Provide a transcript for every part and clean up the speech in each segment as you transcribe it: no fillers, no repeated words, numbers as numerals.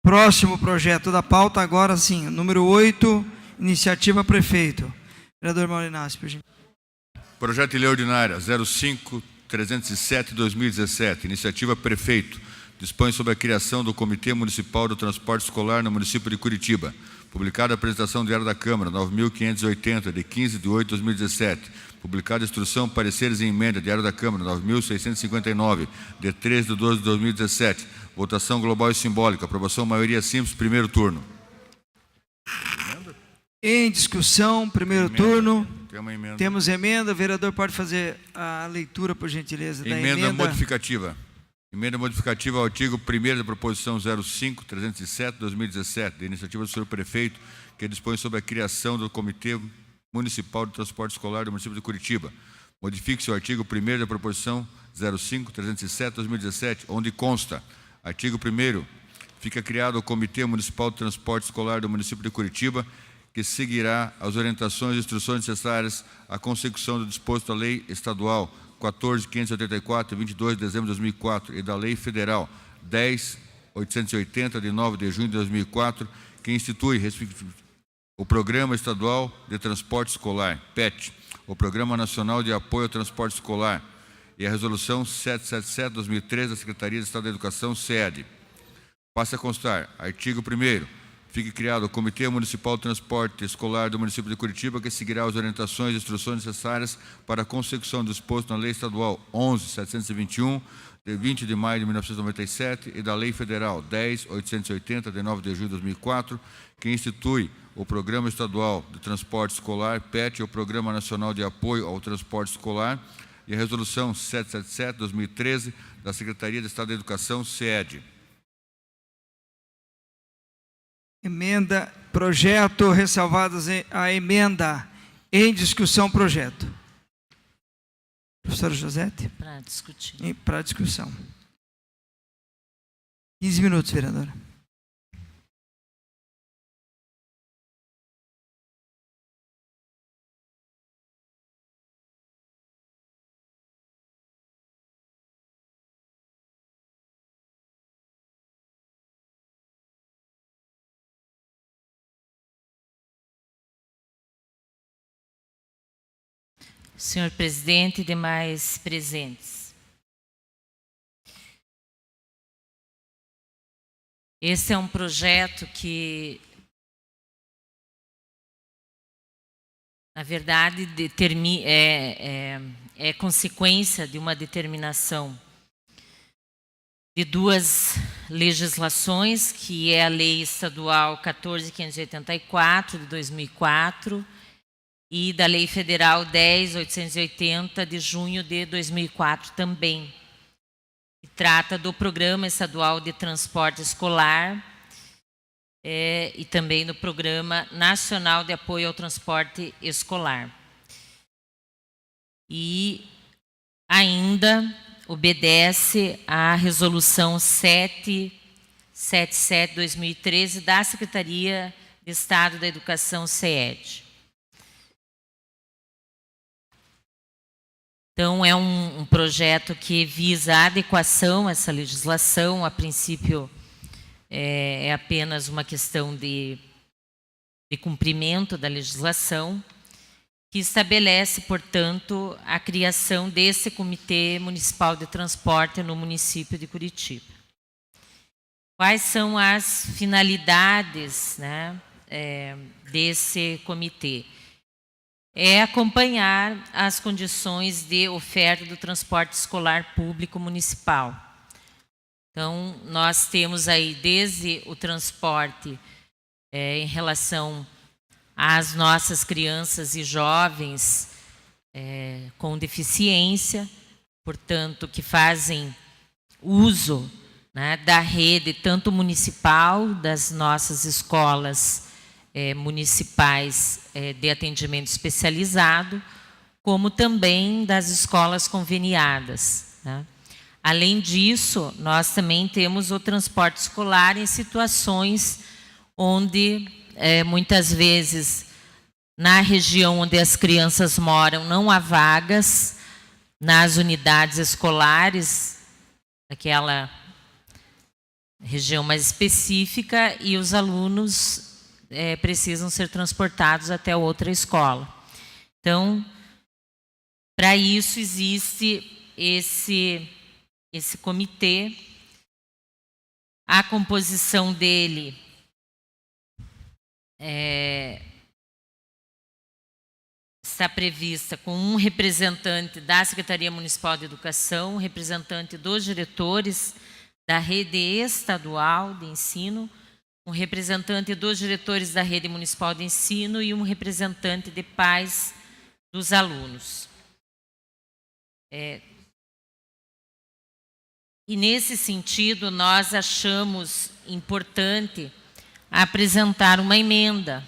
Próximo projeto da pauta, agora sim, número 8, iniciativa prefeito. Vereador Maurinassi, por gentileza. Projeto de lei ordinária 05-307/2017, iniciativa prefeito, dispõe sobre a criação do Comitê Municipal do Transporte Escolar no município de Curitiba. Publicada a apresentação do Diário da Câmara, 9.580, de 15/8/2017. Publicada a instrução, pareceres e emenda, Diário da Câmara, 9.659, de 13/12/2017. Votação global e simbólica. Aprovação maioria simples, primeiro turno. Em discussão, primeiro turno. Tem uma emenda. Temos emenda. O vereador pode fazer a leitura, por gentileza, da emenda. Emenda modificativa. Emenda modificativa ao artigo 1º da proposição 05-307/2017, da iniciativa do senhor prefeito, que dispõe sobre a criação do Comitê Municipal de Transporte Escolar do município de Curitiba. Modifique-se o artigo 1º da proposição 05-307/2017, onde consta: artigo 1º, fica criado o Comitê Municipal de Transporte Escolar do município de Curitiba, que seguirá as orientações e instruções necessárias à consecução do disposto da Lei Estadual 14.584, 22 de dezembro de 2004, e da Lei Federal 10.880, de 9 de junho de 2004, que institui o Programa Estadual de Transporte Escolar, PET, o Programa Nacional de Apoio ao Transporte Escolar, e a Resolução 777/2013 da Secretaria de Estado da Educação, SEAD. Passa a constar: artigo 1º, fique criado o Comitê Municipal de Transporte Escolar do município de Curitiba, que seguirá as orientações e instruções necessárias para a consecução do disposto na Lei Estadual 11.721, de 20 de maio de 1997, e da Lei Federal 10.880, de 9 de junho de 2004, que institui o Programa Estadual de Transporte Escolar, PET, o Programa Nacional de Apoio ao Transporte Escolar, e a Resolução 777/2013 da Secretaria de Estado da Educação, SEAD. Emenda, projeto, ressalvadas a emenda. Em discussão, projeto. Professora Josete? Para discutir. Para discussão. 15 minutos, vereadora. Senhor presidente e demais presentes. Esse é um projeto que, na verdade, é consequência de uma determinação de duas legislações, que é a Lei Estadual 14.584, de 2004, e da Lei Federal 10.880, de junho de 2004 também. Que trata do Programa Estadual de Transporte Escolar e também do Programa Nacional de Apoio ao Transporte Escolar. E ainda obedece à Resolução 777/2013 da Secretaria de Estado da Educação, SEAD. Então, é um projeto que visa a adequação a essa legislação. A princípio, é apenas uma questão de cumprimento da legislação, que estabelece, portanto, a criação desse Comitê Municipal de Transporte no município de Curitiba. Quais são as finalidades, né, desse comitê? É acompanhar as condições de oferta do transporte escolar público municipal. Então, nós temos aí desde o transporte em relação às nossas crianças e jovens com deficiência, portanto, que fazem uso, né, da rede tanto municipal, das nossas escolas municipais de atendimento especializado, como também das escolas conveniadas, né? Além disso, nós também temos o transporte escolar em situações onde, muitas vezes, na região onde as crianças moram, não há vagas nas unidades escolares, aquela região mais específica e os alunos precisam ser transportados até outra escola. Então, para isso existe esse comitê. A composição dele está prevista com um representante da Secretaria Municipal de Educação, um representante dos diretores da rede estadual de ensino, um representante dos diretores da rede municipal de ensino e um representante de pais dos alunos. E nesse sentido, nós achamos importante apresentar uma emenda,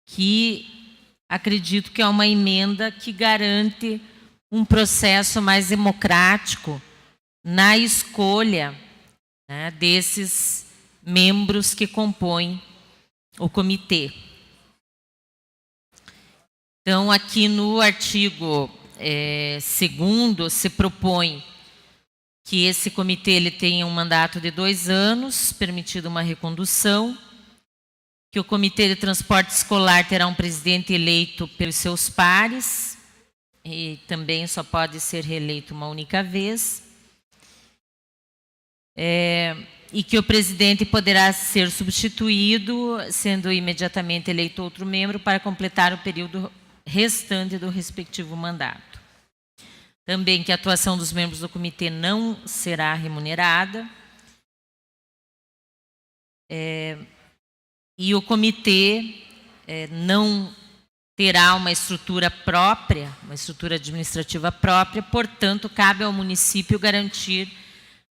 que acredito que é uma emenda que garante um processo mais democrático na escolha, né, desses membros que compõem o comitê. Então, aqui no artigo 2º, se propõe que esse comitê ele tenha um mandato de 2 anos, permitida uma recondução, que o Comitê de Transporte Escolar terá um presidente eleito pelos seus pares, e também só pode ser reeleito uma única vez, e que o presidente poderá ser substituído, sendo imediatamente eleito outro membro, para completar o período restante do respectivo mandato. Também que a atuação dos membros do comitê não será remunerada. E o comitê não terá uma estrutura própria, uma estrutura administrativa própria, portanto, cabe ao município garantir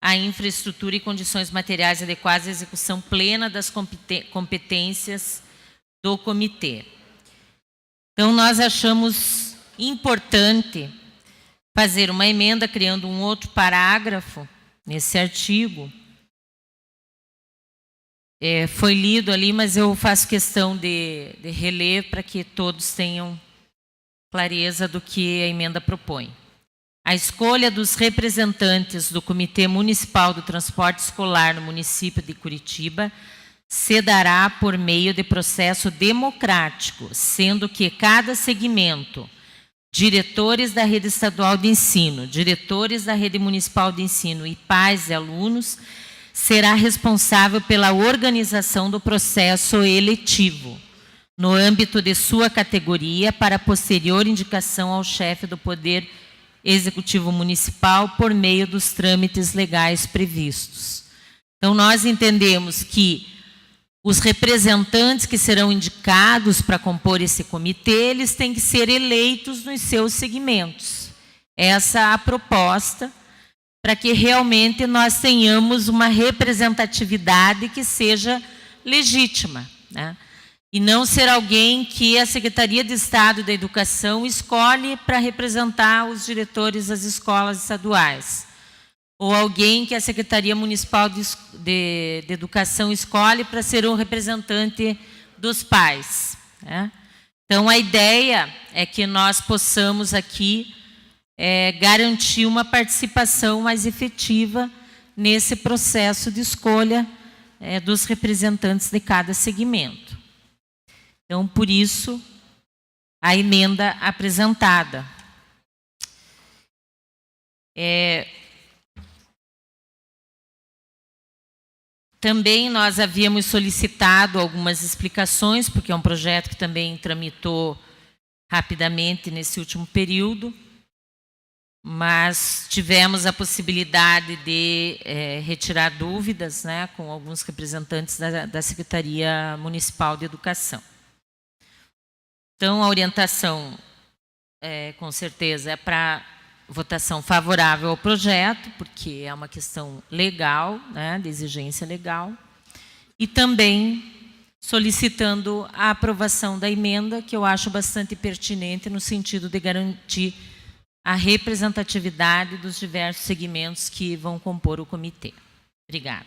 a infraestrutura e condições materiais adequadas à execução plena das competências do comitê. Então, nós achamos importante fazer uma emenda criando um outro parágrafo nesse artigo. Foi lido ali, mas eu faço questão de reler para que todos tenham clareza do que a emenda propõe. A escolha dos representantes do Comitê Municipal do Transporte Escolar no município de Curitiba se dará por meio de processo democrático, sendo que cada segmento, diretores da rede estadual de ensino, diretores da rede municipal de ensino e pais e alunos, será responsável pela organização do processo eletivo, no âmbito de sua categoria, para posterior indicação ao chefe do Poder Executivo Municipal por meio dos trâmites legais previstos. Então, nós entendemos que os representantes que serão indicados para compor esse comitê, eles têm que ser eleitos nos seus segmentos. Essa é a proposta, para que realmente nós tenhamos uma representatividade que seja legítima, né? E não ser alguém que a Secretaria de Estado da Educação escolhe para representar os diretores das escolas estaduais, ou alguém que a Secretaria Municipal de Educação escolhe para ser um representante dos pais, né? Então, a ideia é que nós possamos aqui garantir uma participação mais efetiva nesse processo de escolha dos representantes de cada segmento. Então, por isso, a emenda apresentada. Também nós havíamos solicitado algumas explicações, porque é um projeto que também tramitou rapidamente nesse último período, mas tivemos a possibilidade de retirar dúvidas, né, com alguns representantes da Secretaria Municipal de Educação. Então, a orientação, com certeza, é para votação favorável ao projeto, porque é uma questão legal, né, de exigência legal, e também solicitando a aprovação da emenda, que eu acho bastante pertinente no sentido de garantir a representatividade dos diversos segmentos que vão compor o comitê. Obrigada.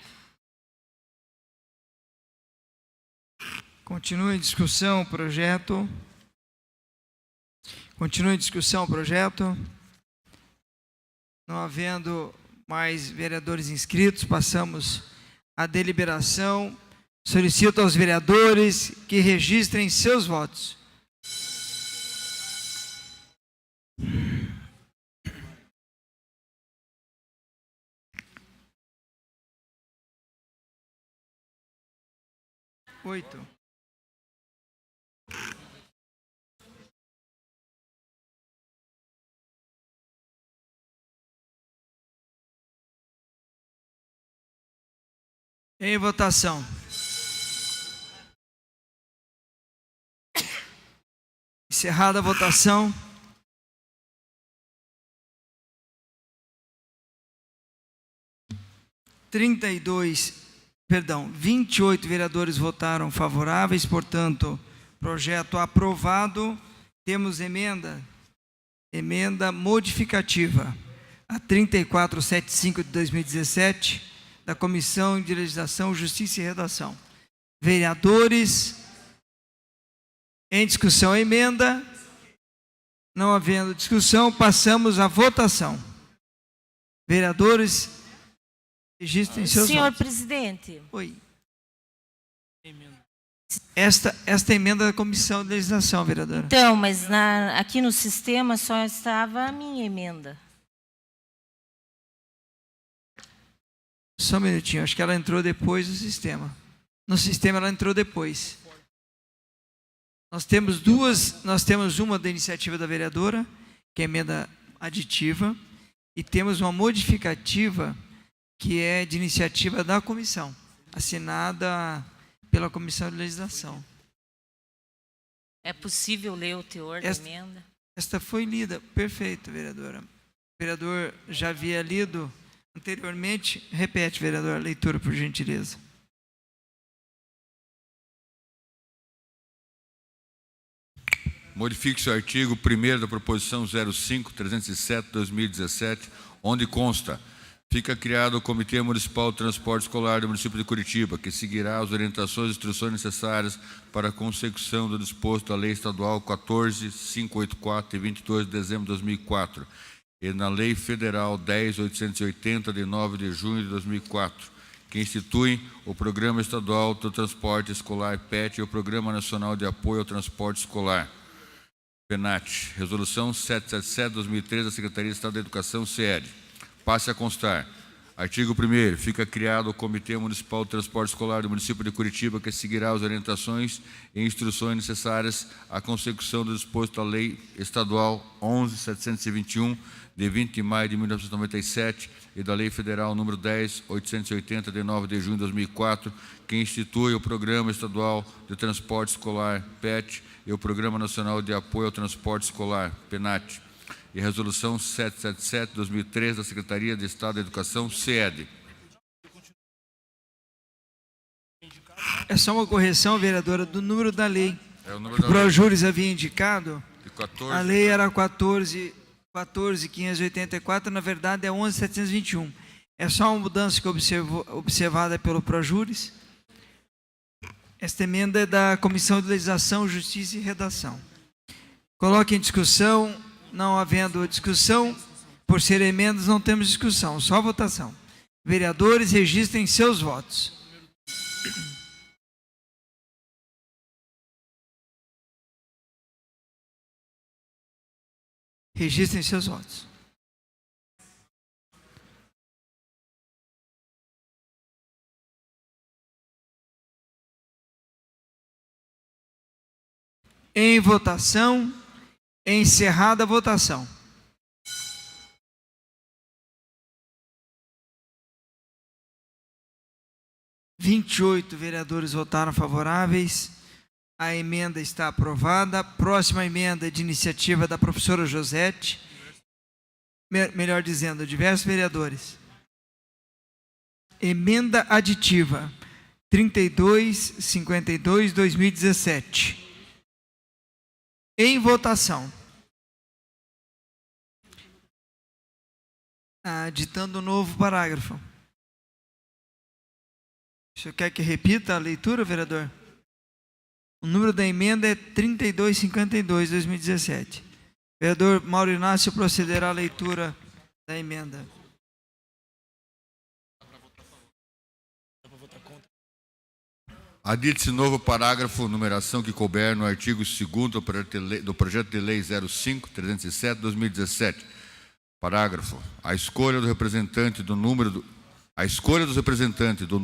Continua em discussão o projeto. Continua em discussão o projeto. Não havendo mais vereadores inscritos, passamos à deliberação. Solicito aos vereadores que registrem seus votos. Oito. Em votação. Encerrada a votação. Trinta e dois, 28 vereadores votaram favoráveis, portanto, projeto aprovado. Temos emenda modificativa, a 3475 de 2017, da Comissão de Legislação, Justiça e Redação. Vereadores, em discussão a emenda. Não havendo discussão, passamos à votação. Vereadores, registrem seus Senhor votos. presidente. Oi. Esta emenda da Comissão de Legislação, vereadora. Então, mas aqui no sistema só estava a minha emenda. Só um minutinho, acho que ela entrou depois do sistema. No sistema ela entrou depois. Nós temos uma da iniciativa da vereadora, que é emenda aditiva, e temos uma modificativa, que é de iniciativa da comissão, assinada pela Comissão de Legislação. É possível ler o teor da emenda? Esta foi lida, perfeito, vereadora. O vereador já havia lido anteriormente. Repete, vereador, a leitura, por gentileza. Modifique-se o artigo 1º da proposição 05-307/2017, onde consta: fica criado o Comitê Municipal de Transporte Escolar do município de Curitiba, que seguirá as orientações e instruções necessárias para a consecução do disposto da Lei Estadual 14.584, de 22 de dezembro de 2004, e na Lei Federal 10.880, de 9 de junho de 2004, que instituem o Programa Estadual do Transporte Escolar PET e o Programa Nacional de Apoio ao Transporte Escolar PENAT. Resolução 777/2013 da Secretaria de Estado da Educação, SEAD. Passe a constar: artigo 1º, fica criado o Comitê Municipal de Transporte Escolar do município de Curitiba, que seguirá as orientações e instruções necessárias à consecução do disposto da Lei Estadual 11.721, de 20 de maio de 1997, e da Lei Federal número 10.880, de 9 de junho de 2004, que institui o Programa Estadual de Transporte Escolar PET e o Programa Nacional de Apoio ao Transporte Escolar PENAT. E Resolução 777/2013 da Secretaria de Estado da Educação, SEAD. É só uma correção, vereadora, do número da lei. É o número da O Projuris havia indicado, de 14. a lei era 14.584, na verdade é 11.721. É só uma mudança que observada pelo Projuris. Esta emenda é da Comissão de Legislação, Justiça e Redação. Coloque em discussão. Não havendo discussão, por ser emendas, não temos discussão, só votação. Vereadores, registrem seus votos. Registrem seus votos. Em votação. Encerrada a votação. Vinte e 28 vereadores votaram favoráveis. A emenda está aprovada. Próxima emenda de iniciativa da professora Josete. Melhor dizendo, diversos vereadores. Emenda aditiva 3252/2017. Em votação. Ditando um novo parágrafo. O senhor quer que repita a leitura, vereador? O número da emenda é 3252/2017. Vereador Mauro Inácio procederá à leitura da emenda. Adite-se novo parágrafo, numeração que couber no artigo 2º do projeto de lei 05-307/2017. Parágrafo. A escolha dos representantes do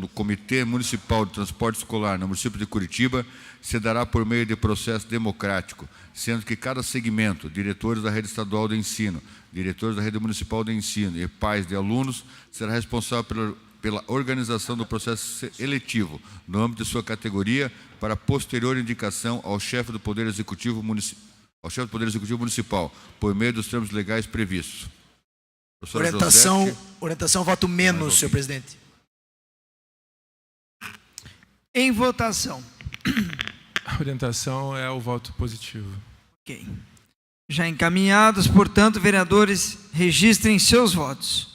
Comitê Municipal de Transporte Escolar no município de Curitiba se dará por meio de processo democrático, sendo que cada segmento, diretores da rede estadual de ensino, diretores da rede municipal de ensino e pais de alunos, será responsável pela organização do processo eletivo, no âmbito de sua categoria, para posterior indicação ao chefe do Poder Executivo Municipal, por meio dos termos legais previstos. Orientação, voto menos, senhor presidente. Em votação. A orientação é o voto positivo. Ok. Já encaminhados, portanto, vereadores, registrem seus votos.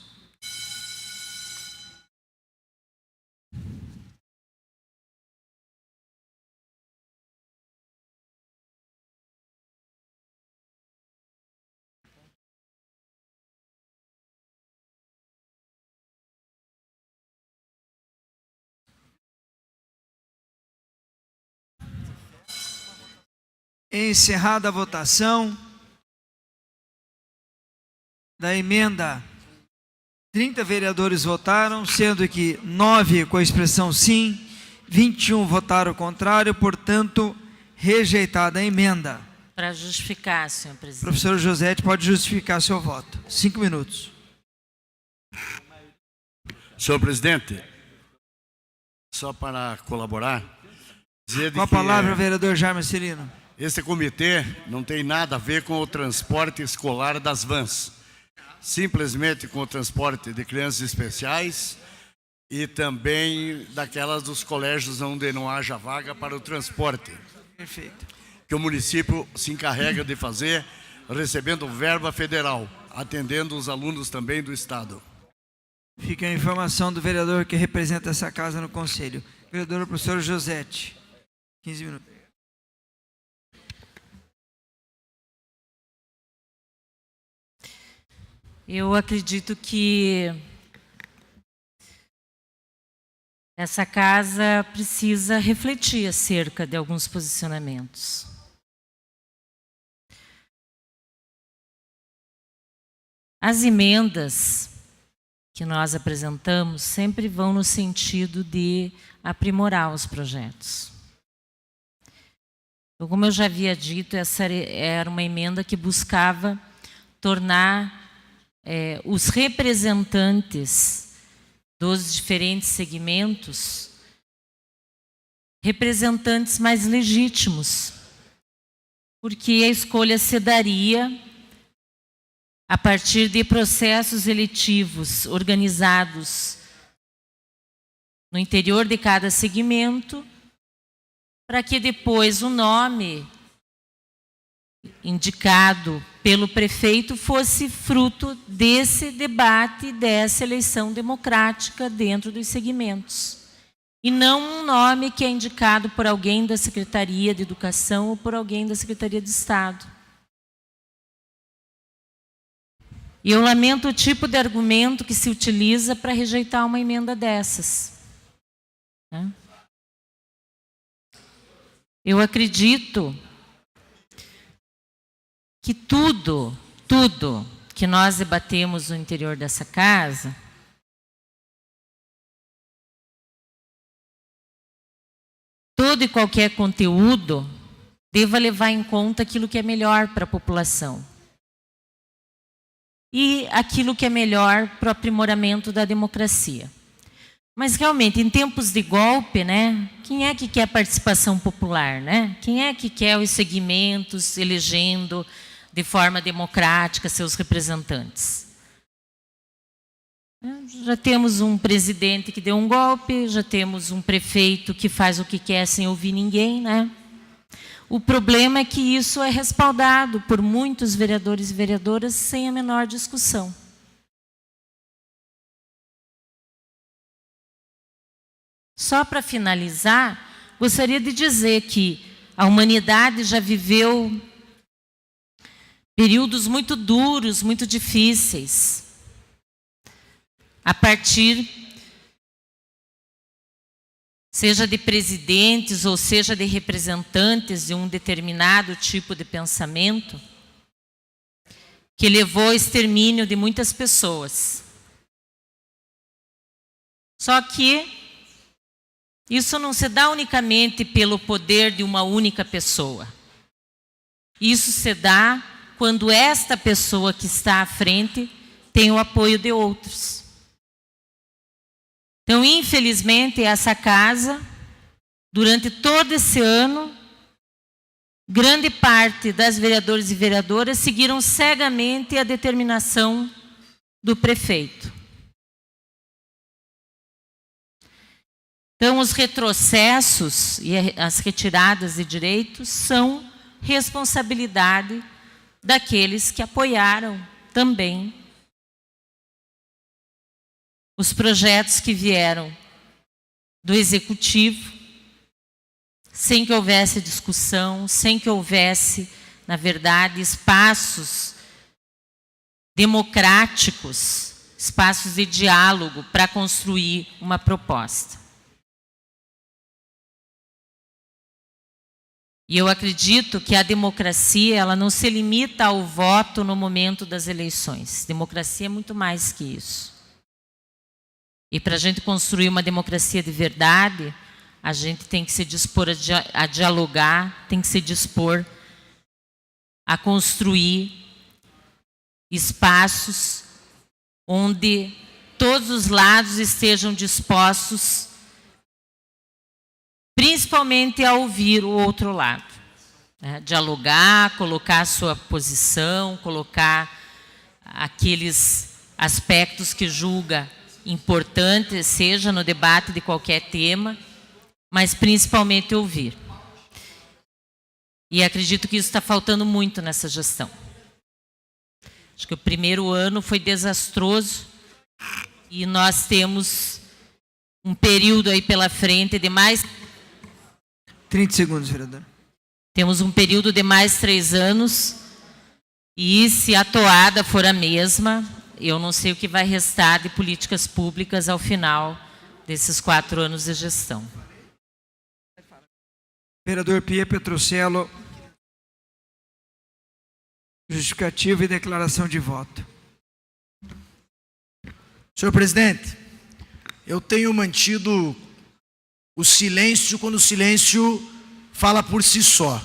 Encerrada a votação da emenda, 30 vereadores votaram, sendo que 9 com a expressão sim, 21 votaram contrário, portanto, rejeitada a emenda. Para justificar, senhor presidente. Professor Josete pode justificar seu voto. 5 minutos. Senhor presidente, só para colaborar, dizer Com a palavra, vereador Jaime Celino. Esse comitê não tem nada a ver com o transporte escolar das vans, simplesmente com o transporte de crianças especiais e também daquelas dos colégios onde não haja vaga para o transporte. Perfeito. Que o município se encarrega de fazer, recebendo verba federal, atendendo os alunos também do Estado. Fica a informação do vereador que representa essa casa no Conselho. Vereador professor Josete. 15 minutos. Eu acredito que essa casa precisa refletir acerca de alguns posicionamentos. As emendas que nós apresentamos sempre vão no sentido de aprimorar os projetos. Então, como eu já havia dito, essa era uma emenda que buscava tornar os representantes dos diferentes segmentos representantes mais legítimos, porque a escolha se daria a partir de processos eletivos organizados no interior de cada segmento, para que depois o nome indicado pelo prefeito fosse fruto desse debate, dessa eleição democrática dentro dos segmentos. E não um nome que é indicado por alguém da Secretaria de Educação ou por alguém da Secretaria de Estado. E eu lamento o tipo de argumento que se utiliza para rejeitar uma emenda dessas. Eu acredito que tudo que nós debatemos no interior dessa casa todo e qualquer conteúdo deva levar em conta aquilo que é melhor para a população e aquilo que é melhor para o aprimoramento da democracia. Mas realmente, em tempos de golpe, né, quem é que quer a participação popular, né? Quem é que quer os segmentos elegendo de forma democrática seus representantes? Já temos um presidente que deu um golpe, já temos um prefeito que faz o que quer sem ouvir ninguém, né? O problema é que isso é respaldado por muitos vereadores e vereadoras sem a menor discussão. Só para finalizar, gostaria de dizer que a humanidade já viveu períodos muito duros, muito difíceis, seja de presidentes ou seja de representantes de um determinado tipo de pensamento, que levou ao extermínio de muitas pessoas. Só que isso não se dá unicamente pelo poder de uma única pessoa. Isso se dá quando esta pessoa que está à frente tem o apoio de outros. Então, infelizmente, essa casa, durante todo esse ano, grande parte das vereadores e vereadoras seguiram cegamente a determinação do prefeito. Então, os retrocessos e as retiradas de direitos são responsabilidade daqueles que apoiaram também os projetos que vieram do Executivo, sem que houvesse discussão, sem que houvesse, na verdade, espaços democráticos, espaços de diálogo para construir uma proposta. E eu acredito que a democracia, ela não se limita ao voto no momento das eleições. Democracia é muito mais que isso. E para a gente construir uma democracia de verdade, a gente tem que se dispor a dialogar, tem que se dispor a construir espaços onde todos os lados estejam dispostos, principalmente a ouvir o outro lado, né? Dialogar, colocar a sua posição, colocar aqueles aspectos que julga importantes, seja no debate de qualquer tema, mas principalmente ouvir. E acredito que isso está faltando muito nessa gestão. Acho que o primeiro ano foi desastroso e nós temos um período aí pela frente de mais... 30 segundos, vereador. Temos um período de mais 3 anos e se a toada for a mesma, eu não sei o que vai restar de políticas públicas ao final desses 4 anos de gestão. Vereador Pia Petrocello, justificativa e declaração de voto. Senhor presidente, eu tenho mantido o silêncio quando o silêncio fala por si só.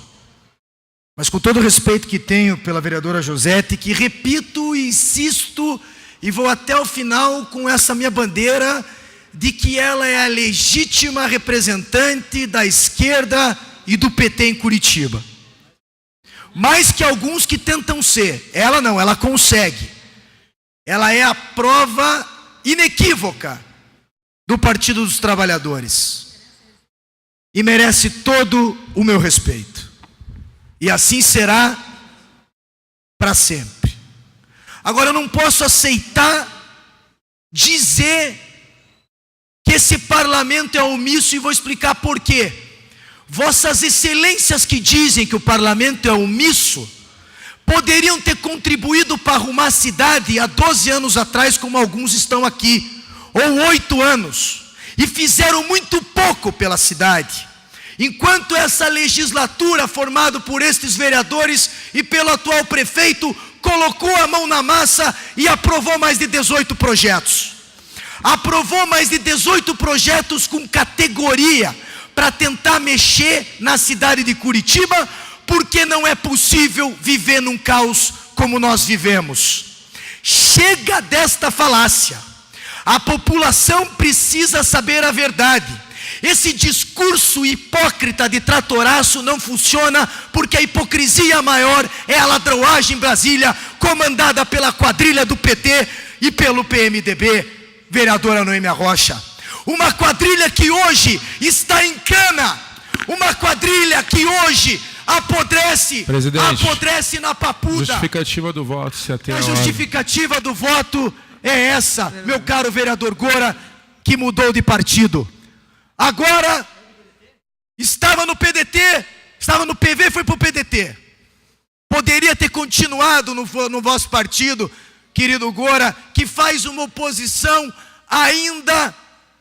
Mas com todo o respeito que tenho pela vereadora Josete, que repito e insisto e vou até o final com essa minha bandeira de que ela é a legítima representante da esquerda e do PT em Curitiba. Mais que alguns que tentam ser. Ela não, ela consegue. Ela é a prova inequívoca do Partido dos Trabalhadores. E merece todo o meu respeito. E assim será para sempre. Agora, eu não posso aceitar dizer que esse parlamento é omisso e vou explicar por quê. Vossas excelências que dizem que o parlamento é omisso, poderiam ter contribuído para arrumar a cidade há 12 anos atrás, como alguns estão aqui, ou 8 anos. E fizeram muito pouco pela cidade. Enquanto essa legislatura, formada por estes vereadores e pelo atual prefeito, colocou a mão na massa e aprovou mais de 18 projetos. Aprovou mais de 18 projetos com categoria para tentar mexer na cidade de Curitiba, porque não é possível viver num caos como nós vivemos. Chega desta falácia. A população precisa saber a verdade. Esse discurso hipócrita de tratoraço não funciona, porque a hipocrisia maior é a ladroagem em Brasília, comandada pela quadrilha do PT e pelo PMDB, vereadora Noêmia Rocha. Uma quadrilha que hoje está em cana, uma quadrilha que hoje apodrece na papuda. Justificativa do voto, se atém. A justificativa do voto é essa, meu caro vereador Gora, que mudou de partido. Agora, estava no PDT, estava no PV, foi para o PDT. Poderia ter continuado no vosso partido, querido Gora, que faz uma oposição ainda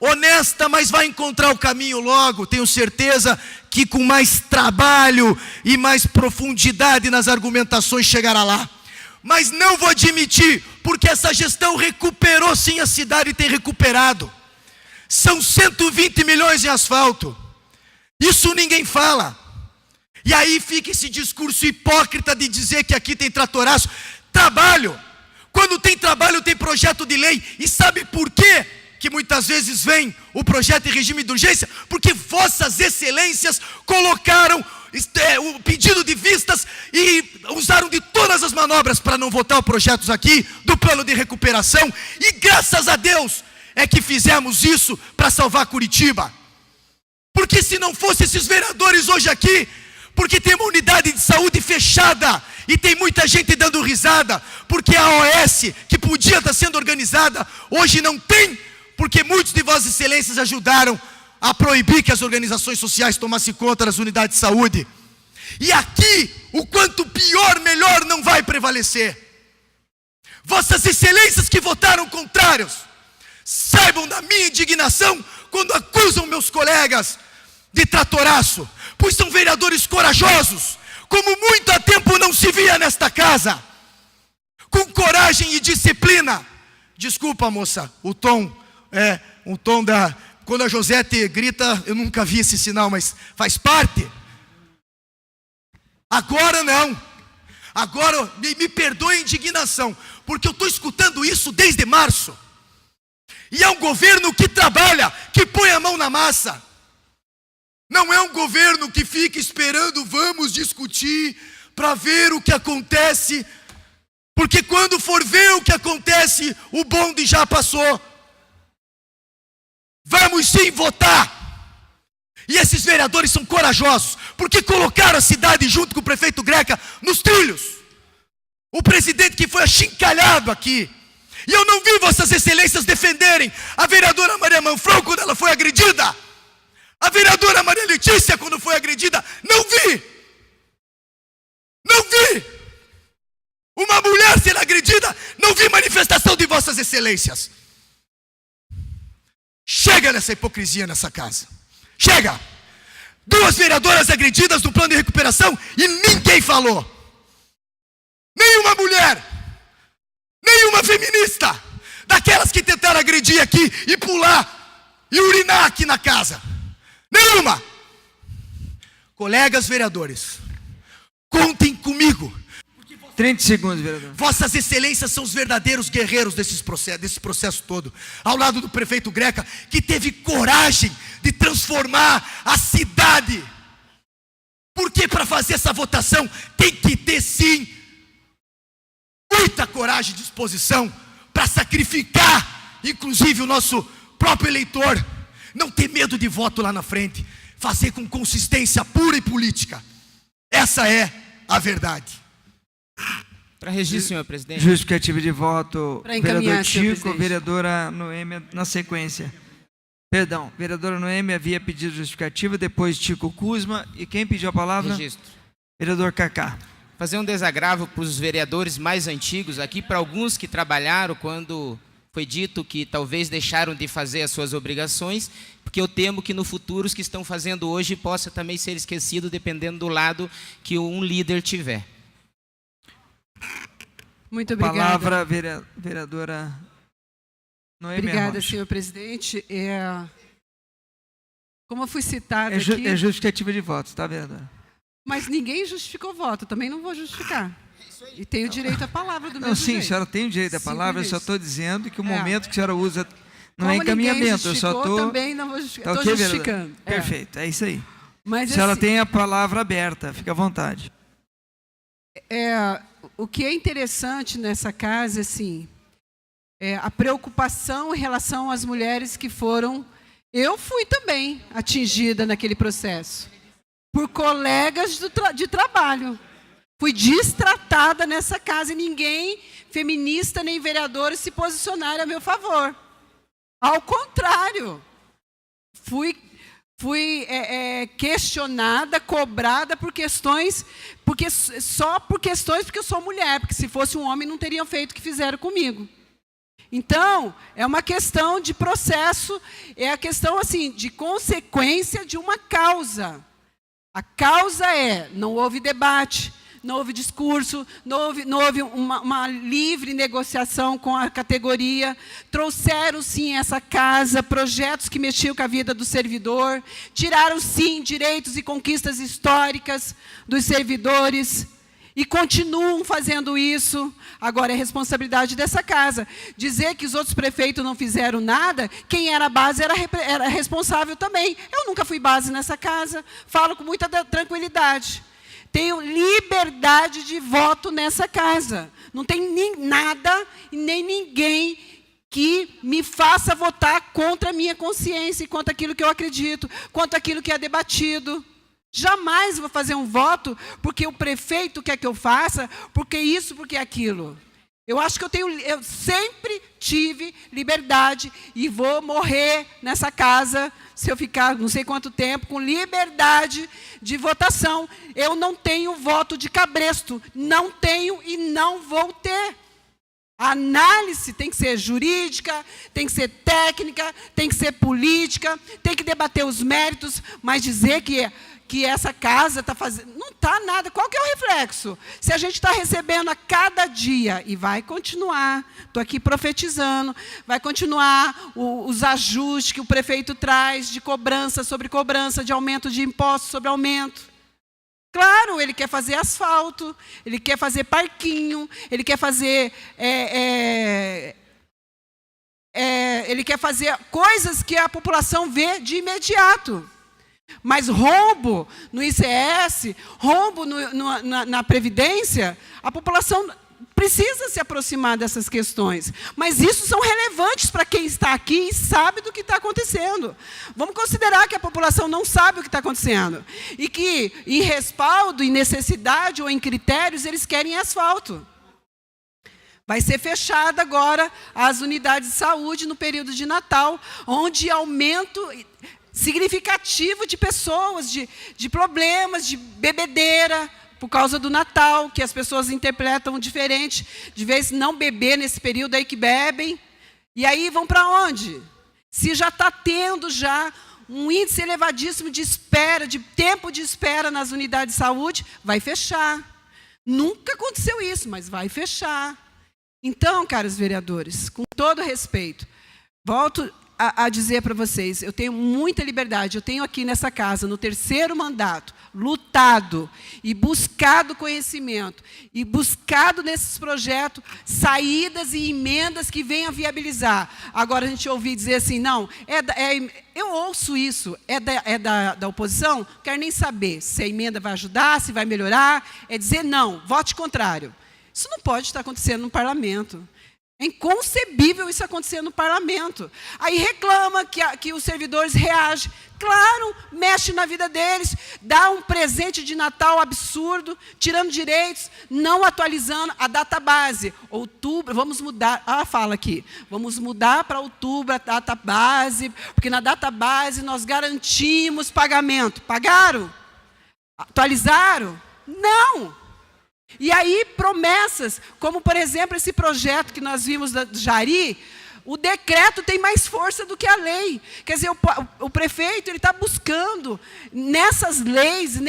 honesta, mas vai encontrar o caminho logo. Tenho certeza que com mais trabalho e mais profundidade nas argumentações chegará lá. Mas não vou admitir, porque essa gestão recuperou sim a cidade e tem recuperado. São 120 milhões em asfalto. Isso ninguém fala. E aí fica esse discurso hipócrita de dizer que aqui tem tratoraço. Trabalho. Quando tem trabalho, tem projeto de lei. E sabe por quê que muitas vezes vem o projeto em regime de urgência? Porque vossas excelências colocaram o pedido de vistas e usaram de todas as manobras para não votar os projetos aqui do plano de recuperação. E graças a Deus é que fizemos isso para salvar Curitiba. Porque se não fossem esses vereadores hoje aqui, porque tem uma unidade de saúde fechada e tem muita gente dando risada, porque a OS, que podia estar sendo organizada, hoje não tem, porque muitos de vossas excelências ajudaram a proibir que as organizações sociais tomassem conta das unidades de saúde. E aqui, o quanto pior, melhor não vai prevalecer. Vossas excelências que votaram contrários, saibam da minha indignação quando acusam meus colegas de tratoraço, pois são vereadores corajosos, como muito há tempo não se via nesta casa, com coragem e disciplina. Desculpa, moça, o tom é um tom da... Quando a Josete grita, eu nunca vi esse sinal, mas faz parte. Agora não. Agora me perdoe a indignação, porque eu estou escutando isso desde março. E é um governo que trabalha, que põe a mão na massa. Não é um governo que fica esperando, vamos discutir para ver o que acontece. Porque quando for ver o que acontece, o bonde já passou. Vamos sim votar. E esses vereadores são corajosos, porque colocaram a cidade junto com o prefeito Greca nos trilhos. O presidente que foi achincalhado aqui. E eu não vi vossas excelências defenderem a vereadora Maria Manfrão quando ela foi agredida. A vereadora Maria Letícia quando foi agredida. Não vi. Não vi. Uma mulher sendo agredida. Não vi manifestação de vossas excelências. Chega nessa hipocrisia nessa casa. Chega! 2 vereadoras agredidas no plano de recuperação e ninguém falou. Nenhuma mulher, nenhuma feminista, daquelas que tentaram agredir aqui e pular e urinar aqui na casa. Nenhuma. Colegas vereadores, contem comigo. 30 segundos, vereador. Vossas excelências são os verdadeiros guerreiros desse processo todo. Ao lado do prefeito Greca, que teve coragem de transformar a cidade. Porque para fazer essa votação tem que ter sim muita coragem e disposição para sacrificar, inclusive o nosso próprio eleitor. Não ter medo de voto lá na frente. Fazer com consistência pura e política. Essa é a verdade. Para registro, senhor presidente. Justificativa de voto, Para encaminhar, vereador senhor Chico, presidente. vereadora Noêmia, na sequência. Perdão, vereadora Noêmia havia pedido justificativa, depois Chico Kuzma, e quem pediu a palavra? Registro. Vereador Cacá. Fazer um desagravo para os vereadores mais antigos aqui, para alguns que trabalharam quando foi dito que talvez deixaram de fazer as suas obrigações, porque eu temo que no futuro os que estão fazendo hoje possa também ser esquecido, dependendo do lado que um líder tiver. Muito obrigada. Palavra, vereadora Noêmia Obrigada, Rocha. senhor presidente. Como eu fui citada É aqui, justificativa de votos, tá, vereadora? mas ninguém justificou voto, também não vou justificar. E tenho direito à palavra do Não, mesmo sim, a jeito. senhora tem o direito à Cinco palavra, eu só minutos. estou dizendo que o É. momento que a senhora usa não Como é ninguém encaminhamento, eu só justificou, estou... também não vou justificar. Tá Estou ok, vereadora? justificando. É. Perfeito, é isso aí. Mas A senhora assim, tem a palavra aberta, fica à vontade. o que é interessante nessa casa, assim, é a preocupação em relação às mulheres que foram... Eu fui também atingida naquele processo, por colegas de trabalho. Fui destratada nessa casa e ninguém, feminista nem vereadores, se posicionaram a meu favor. Ao contrário, fui questionada, cobrada por questões, porque eu sou mulher, porque se fosse um homem não teriam feito o que fizeram comigo. Então, é uma questão de processo, é a questão assim de consequência de uma causa. A causa é, não houve debate, não houve discurso, não houve uma livre negociação com a categoria. Trouxeram, sim, essa casa, projetos que mexiam com a vida do servidor. Tiraram, sim, direitos e conquistas históricas dos servidores. E continuam fazendo isso. Agora é responsabilidade dessa casa. Dizer que os outros prefeitos não fizeram nada, quem era base era responsável também. Eu nunca fui base nessa casa, falo com muita tranquilidade. Tenho liberdade de voto nessa casa. Não tem nem nada e nem ninguém que me faça votar contra a minha consciência, contra aquilo que eu acredito, contra aquilo que é debatido. Jamais vou fazer um voto porque o prefeito quer que eu faça, porque isso, porque aquilo. Eu acho que eu sempre tive liberdade e vou morrer nessa casa, se eu ficar não sei quanto tempo, com liberdade de votação. Eu não tenho voto de cabresto, não tenho e não vou ter. A análise tem que ser jurídica, tem que ser técnica, tem que ser política, tem que debater os méritos, mas dizer que essa casa está fazendo... Não está nada. Qual que é o reflexo? Se a gente está recebendo a cada dia, e vai continuar, estou aqui profetizando, vai continuar os ajustes que o prefeito traz de cobrança sobre cobrança, de aumento de impostos sobre aumento. Claro, ele quer fazer asfalto, ele quer fazer parquinho, ele quer fazer... ele quer fazer coisas que a população vê de imediato. Mas rombo no ICS, rombo na Previdência, a população precisa se aproximar dessas questões. Mas isso são relevantes para quem está aqui e sabe do que está acontecendo. Vamos considerar que a população não sabe o que está acontecendo. E que, em respaldo, em necessidade ou em critérios, eles querem asfalto. Vai ser fechada agora as unidades de saúde no período de Natal, onde aumento significativo de pessoas, de problemas, de bebedeira, por causa do Natal, que as pessoas interpretam diferente, de vez não beber nesse período aí que bebem. E aí vão para onde? Se já está tendo um índice elevadíssimo de espera, de tempo de espera nas unidades de saúde, vai fechar. Nunca aconteceu isso, mas vai fechar. Então, caros vereadores, com todo respeito, volto a dizer para vocês, eu tenho muita liberdade, eu tenho aqui nessa casa, no 3º mandato, lutado e buscado conhecimento, e buscado nesses projetos saídas e emendas que venham a viabilizar. Agora a gente ouvir dizer assim, não, eu ouço isso, da oposição, não quero nem saber se a emenda vai ajudar, se vai melhorar, é dizer não, vote contrário. Isso não pode estar acontecendo no parlamento. É inconcebível isso acontecer no parlamento. Aí reclama que os servidores reagem. Claro, mexe na vida deles, dá um presente de Natal absurdo, tirando direitos, não atualizando a database. Outubro, vamos mudar, fala aqui, vamos mudar para outubro a database, porque na database nós garantimos pagamento. Pagaram? Atualizaram? Não! E aí, promessas, como, por exemplo, esse projeto que nós vimos da Jari, o decreto tem mais força do que a lei. Quer dizer, o prefeito está buscando, nessas leis,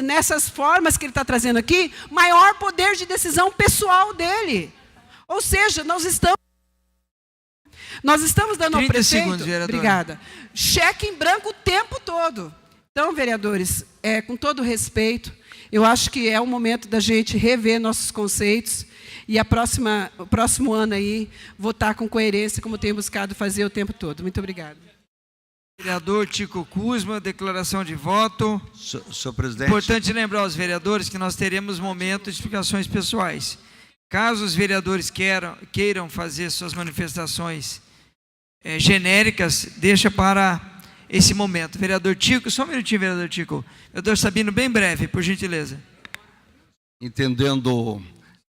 nessas formas que ele está trazendo aqui, maior poder de decisão pessoal dele. Ou seja, nós estamos dando ao prefeito, segundos, vereadora. Obrigada, cheque em branco o tempo todo. Então, vereadores, com todo respeito, eu acho que é o momento da gente rever nossos conceitos e o próximo ano aí votar com coerência, como tem buscado fazer o tempo todo. Muito obrigada. Vereador Tico Kuzma, declaração de voto. Senhor presidente. Importante lembrar aos vereadores que nós teremos momento de explicações pessoais. Caso os vereadores queiram fazer suas manifestações genéricas, deixa para esse momento. Vereador Tico, só um minutinho, vereador Tico. Vereador Sabino, bem breve, por gentileza. Entendendo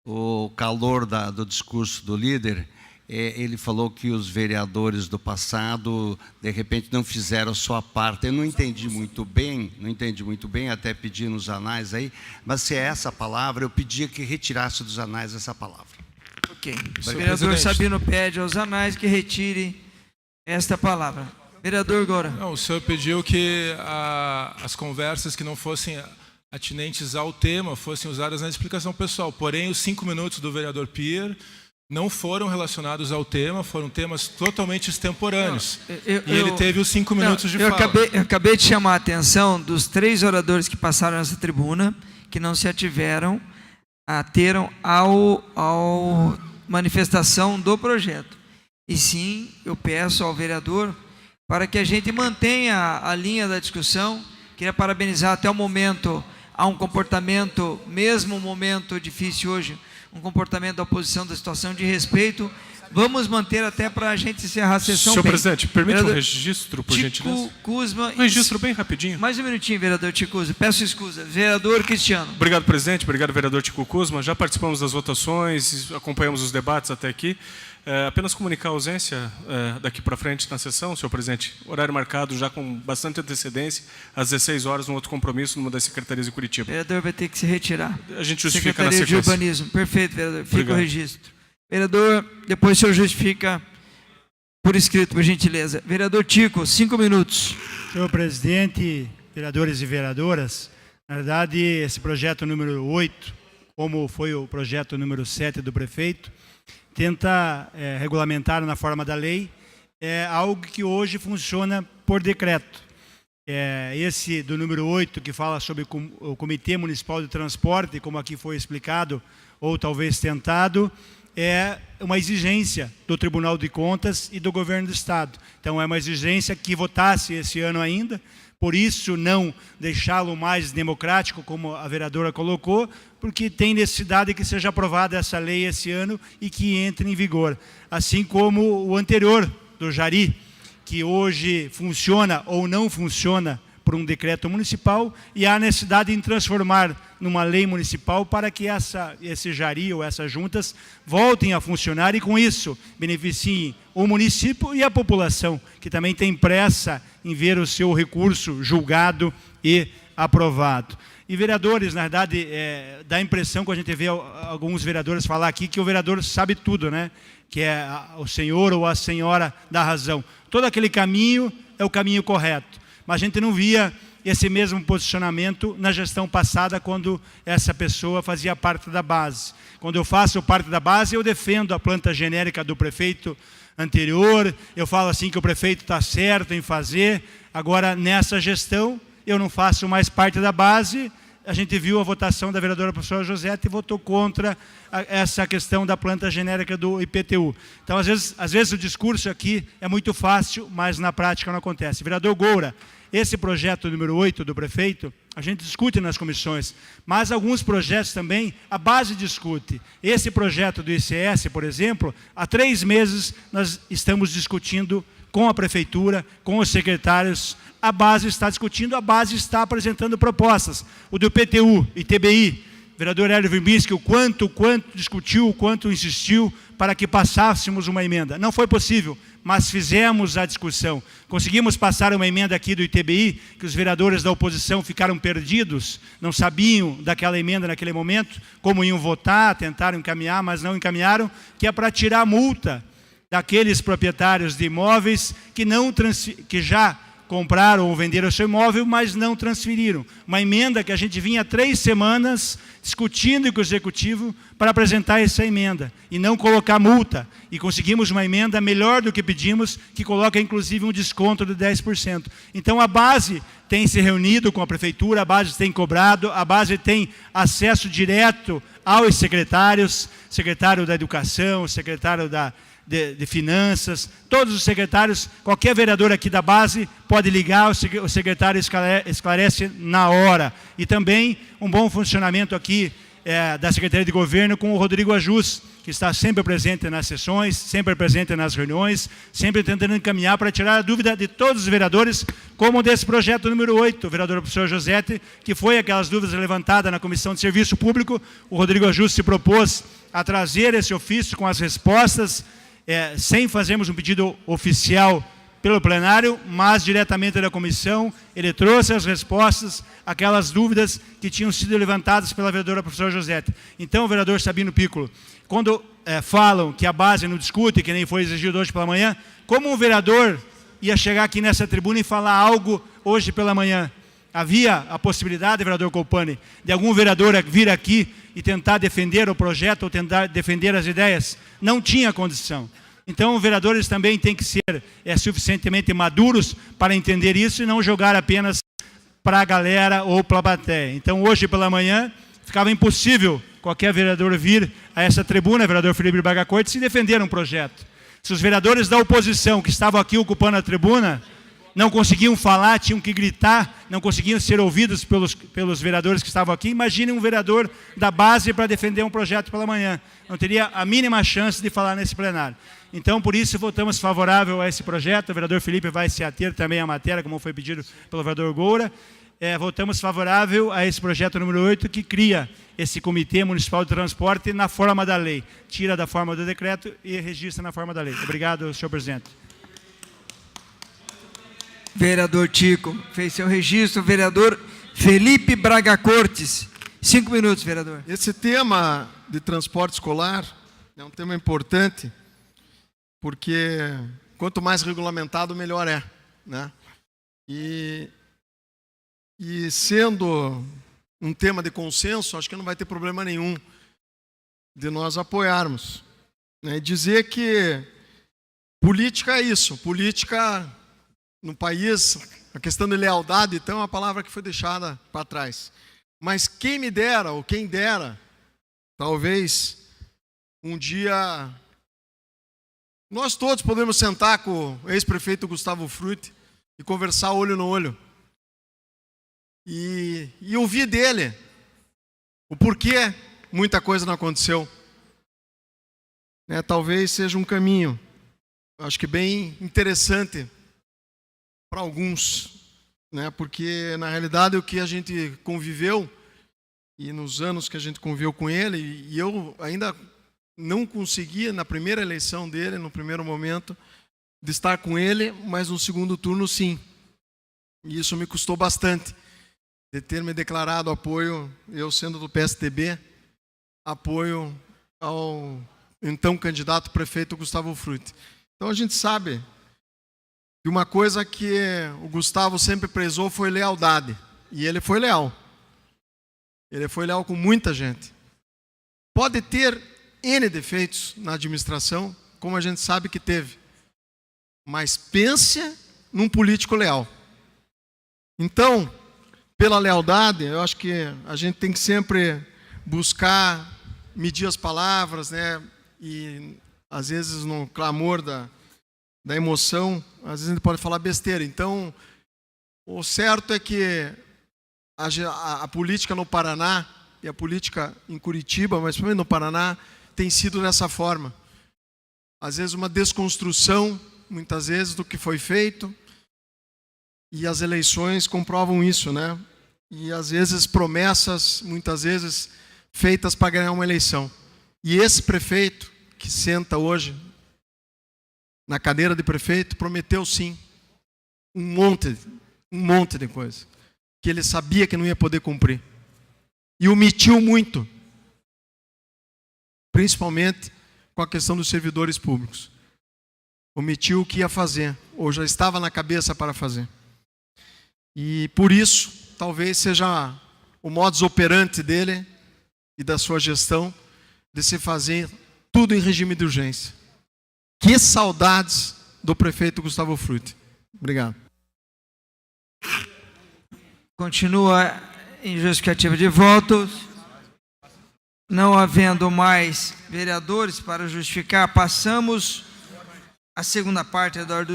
o calor do discurso do líder, ele falou que os vereadores do passado, de repente, não fizeram a sua parte. Eu não entendi muito bem, até pedi nos anais aí, mas se é essa palavra, eu pedia que retirasse dos anais essa palavra. Ok. O Senhor vereador presidente. Sabino pede aos anais que retire esta palavra. Vereador Gora. Não, o senhor pediu que as conversas que não fossem atinentes ao tema fossem usadas na explicação pessoal. Porém, os 5 minutos do vereador Pier não foram relacionados ao tema, foram temas totalmente extemporâneos. Ele teve os 5 minutos de fala. Eu acabei de chamar a atenção dos 3 oradores que passaram nessa tribuna, que não se ateram ao manifestação do projeto. E sim, eu peço ao vereador para que a gente mantenha a linha da discussão. Queria parabenizar até o momento. Há um comportamento, mesmo um momento difícil hoje, um comportamento da oposição, da situação de respeito. Vamos manter até para a gente encerrar a sessão. Senhor bem. presidente, permite Vereador um registro, por gentileza? Tico Kuzma. Um registro bem rapidinho. Mais um minutinho, vereador Tico Kuzma. Peço escusa. Vereador Cristiano. Obrigado, presidente. Obrigado, vereador Tico Kuzma. Já participamos das votações, acompanhamos os debates até aqui. Apenas comunicar a ausência daqui para frente na sessão, senhor presidente. Horário marcado já com bastante antecedência, às 16 horas, num outro compromisso, numa das secretarias de Curitiba. O vereador vai ter que se retirar. A gente justifica na Secretaria de sequência. Urbanismo. Perfeito, vereador. Fica Obrigado. o registro. Vereador, depois o senhor justifica por escrito, por gentileza. Vereador Tico, 5 minutos. Senhor presidente, vereadores e vereadoras, na verdade, esse projeto número 8, como foi o projeto número 7 do prefeito, tenta regulamentar na forma da lei algo que hoje funciona por decreto. Esse do número 8, que fala sobre o Comitê Municipal de Transporte, como aqui foi explicado, ou talvez tentado, é uma exigência do Tribunal de Contas e do Governo do Estado. Então, é uma exigência que votasse esse ano ainda, por isso não deixá-lo mais democrático, como a vereadora colocou, porque tem necessidade que seja aprovada essa lei esse ano e que entre em vigor. Assim como o anterior, do Jari, que hoje funciona ou não funciona por um decreto municipal, e há necessidade em transformar numa lei municipal para que esse Jari ou essas juntas voltem a funcionar e, com isso, beneficiem o município e a população, que também tem pressa em ver o seu recurso julgado e aprovado. E vereadores, na verdade, dá a impressão, quando a gente vê alguns vereadores falar aqui, que o vereador sabe tudo, né? Que é o senhor ou a senhora da razão. Todo aquele caminho é o caminho correto. Mas a gente não via esse mesmo posicionamento na gestão passada, quando essa pessoa fazia parte da base. Quando eu faço parte da base, eu defendo a planta genérica do prefeito anterior, eu falo assim que o prefeito está certo em fazer. Agora, nessa gestão, eu não faço mais parte da base. A gente viu a votação da vereadora professora Josete e votou contra essa questão da planta genérica do IPTU. Então, às vezes o discurso aqui é muito fácil, mas na prática não acontece. Vereador Goura, esse projeto número 8 do prefeito, a gente discute nas comissões, mas alguns projetos também a base discute. Esse projeto do ICS, por exemplo, há 3 meses nós estamos discutindo com a prefeitura, com os secretários. A base está discutindo, a base está apresentando propostas. O do IPTU, ITBI, o vereador Hélio Vimbinski, o quanto discutiu, o quanto insistiu para que passássemos uma emenda. Não foi possível, mas fizemos a discussão. Conseguimos passar uma emenda aqui do ITBI, que os vereadores da oposição ficaram perdidos, não sabiam daquela emenda naquele momento, como iam votar, tentaram encaminhar, mas não encaminharam, que é para tirar a multa daqueles proprietários de imóveis que já compraram ou venderam o seu imóvel, mas não transferiram. Uma emenda que a gente vinha 3 semanas discutindo com o Executivo para apresentar essa emenda e não colocar multa. E conseguimos uma emenda melhor do que pedimos, que coloca inclusive um desconto de 10%. Então a base tem se reunido com a Prefeitura, a base tem cobrado, a base tem acesso direto aos secretários, secretário da Educação, secretário de Finanças, todos os secretários, qualquer vereador aqui da base pode ligar, o secretário esclarece na hora. E também um bom funcionamento aqui da Secretaria de Governo com o Rodrigo Ajus, que está sempre presente nas sessões, sempre presente nas reuniões, sempre tentando encaminhar para tirar a dúvida de todos os vereadores, como desse projeto número 8, o vereador professor Josete, que foi aquelas dúvidas levantadas na Comissão de Serviço Público. O Rodrigo Ajus se propôs a trazer esse ofício com as respostas, sem fazermos um pedido oficial pelo plenário, mas diretamente da comissão. Ele trouxe as respostas àquelas dúvidas que tinham sido levantadas pela vereadora professora Josete. Então, vereador Sabino Piccolo, quando falam que a base não discute, que nem foi exigido hoje pela manhã, como um vereador ia chegar aqui nessa tribuna e falar algo hoje pela manhã? Havia a possibilidade, vereador Colpani, de algum vereador vir aqui e tentar defender o projeto ou tentar defender as ideias? Não tinha condição. Então, os vereadores também têm que ser suficientemente maduros para entender isso e não jogar apenas para a galera ou para a plateia. Então, hoje pela manhã, ficava impossível qualquer vereador vir a essa tribuna, vereador Felipe Braga Cortes, e defender um projeto. Se os vereadores da oposição que estavam aqui ocupando a tribuna não conseguiam falar, tinham que gritar, não conseguiam ser ouvidos pelos vereadores que estavam aqui, imagine um vereador da base para defender um projeto pela manhã. Não teria a mínima chance de falar nesse plenário. Então, por isso, votamos favorável a esse projeto. O vereador Felipe vai se ater também à matéria, como foi pedido pelo vereador Goura. Votamos favorável a esse projeto número 8, que cria esse Comitê Municipal de Transporte na forma da lei. Tira da forma do decreto e registra na forma da lei. Obrigado, senhor presidente. Vereador Tico fez seu registro. Vereador Felipe Braga Cortes. 5 minutos, vereador. Esse tema de transporte escolar é um tema importante, porque quanto mais regulamentado, melhor é, né? E sendo um tema de consenso, acho que não vai ter problema nenhum de nós apoiarmos. Né? Dizer que política é isso. Política no país, a questão de lealdade, então, é uma palavra que foi deixada para trás. Mas quem me dera, ou quem dera, talvez um dia nós todos podemos sentar com o ex-prefeito Gustavo Frutti e conversar olho no olho. E ouvir dele o porquê muita coisa não aconteceu. Talvez seja um caminho, acho que bem interessante para alguns, né? Porque na realidade o que a gente conviveu, e nos anos que a gente conviveu com ele, e eu ainda não conseguia, na primeira eleição dele, no primeiro momento, de estar com ele, mas no segundo turno sim. E isso me custou bastante, de ter me declarado apoio, eu sendo do PSDB, apoio ao então candidato prefeito Gustavo Frutti. Então a gente sabe que uma coisa que o Gustavo sempre prezou foi lealdade. E ele foi leal. Ele foi leal com muita gente. Pode ter N defeitos na administração, como a gente sabe que teve. Mas pense num político leal. Então, pela lealdade, eu acho que a gente tem que sempre buscar medir as palavras, né? E às vezes no clamor da emoção, às vezes a gente pode falar besteira. Então, o certo é que a política no Paraná e a política em Curitiba, mas principalmente no Paraná, tem sido dessa forma. Às vezes uma desconstrução, muitas vezes, do que foi feito, e as eleições comprovam isso, né? E às vezes promessas, muitas vezes, feitas para ganhar uma eleição. E esse prefeito que senta hoje na cadeira de prefeito prometeu sim um monte de coisa que ele sabia que não ia poder cumprir. E omitiu muito, principalmente com a questão dos servidores públicos. Omitiu o que ia fazer, ou já estava na cabeça para fazer. E por isso, talvez seja o modus operandi dele e da sua gestão de se fazer tudo em regime de urgência. Que saudades do prefeito Gustavo Frutti. Obrigado. Continua em justificativa de votos. Não havendo mais vereadores para justificar, passamos à segunda parte da ordem do